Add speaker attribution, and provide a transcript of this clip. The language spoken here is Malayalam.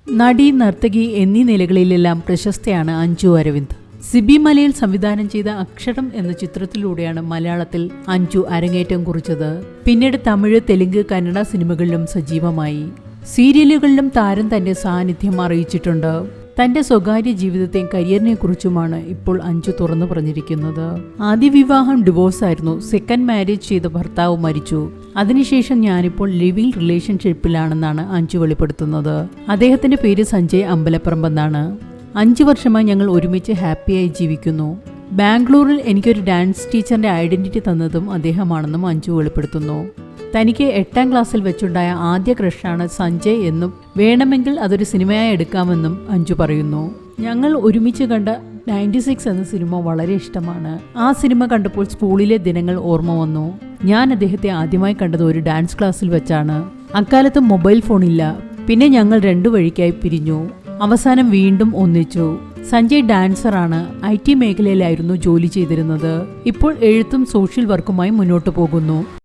Speaker 1: നടി, നർത്തകി എന്നീ നിലകളിലെല്ലാം പ്രശസ്തയാണ് അഞ്ജു അരവിന്ദ്. സിബി മലയിൽ സംവിധാനം ചെയ്ത അക്ഷരം എന്ന ചിത്രത്തിലൂടെയാണ് മലയാളത്തിൽ അഞ്ജു അരങ്ങേറ്റം കുറിച്ചത്. പിന്നീട് തമിഴ്, തെലുങ്ക്, കന്നഡ സിനിമകളിലും സജീവമായി. സീരിയലുകളിലും താരം തന്റെ സാന്നിധ്യം അറിയിച്ചിട്ടുണ്ട്. തന്റെ സ്വകാര്യ ജീവിതത്തെയും കരിയറിനെ കുറിച്ചുമാണ് ഇപ്പോൾ അഞ്ജു തുറന്നു പറഞ്ഞിരിക്കുന്നത്. ആദ്യ വിവാഹം ഡിവോഴ്സായിരുന്നു. സെക്കൻഡ് മാരേജ് ചെയ്ത ഭർത്താവ് മരിച്ചു. അതിനുശേഷം ഞാനിപ്പോൾ ലിവിംഗ് റിലേഷൻഷിപ്പിലാണെന്നാണ് അഞ്ജു വെളിപ്പെടുത്തുന്നത്. അദ്ദേഹത്തിന്റെ പേര് സഞ്ജയ് അമ്പലപ്പറമ്പെന്നാണ്. 5 വർഷമായി ഞങ്ങൾ ഒരുമിച്ച് ഹാപ്പിയായി ജീവിക്കുന്നു. ബാംഗ്ലൂരിൽ എനിക്കൊരു ഡാൻസ് ടീച്ചറിന്റെ ഐഡന്റിറ്റി തന്നതും അദ്ദേഹമാണെന്നും അഞ്ജു വെളിപ്പെടുത്തുന്നു. തനിക്ക് 8ാം ക്ലാസ്സിൽ വെച്ചുണ്ടായ ആദ്യ ക്രഷാണ് സഞ്ജയ് എന്നും വേണമെങ്കിൽ അതൊരു സിനിമയായി എടുക്കാമെന്നും അഞ്ജു പറയുന്നു. ഞങ്ങൾ ഒരുമിച്ച് കണ്ട 96 എന്ന സിനിമ വളരെ ഇഷ്ടമാണ്. ആ സിനിമ കണ്ടപ്പോൾ സ്കൂളിലെ ദിനങ്ങൾ ഓർമ്മ വന്നു. ഞാൻ അദ്ദേഹത്തെ ആദ്യമായി കണ്ടത് ഒരു ഡാൻസ് ക്ലാസ്സിൽ വെച്ചാണ്. അക്കാലത്ത് മൊബൈൽ ഫോണില്ല. പിന്നെ ഞങ്ങൾ 2 വഴിക്കായി പിരിഞ്ഞു. അവസാനം വീണ്ടും ഒന്നിച്ചു. സഞ്ജയ് ഡാൻസറാണ്. IT മേഖലയിലായിരുന്നു ജോലി ചെയ്തിരുന്നത്. ഇപ്പോൾ എഴുത്തും സോഷ്യൽ വർക്കുമായി മുന്നോട്ടു പോകുന്നു.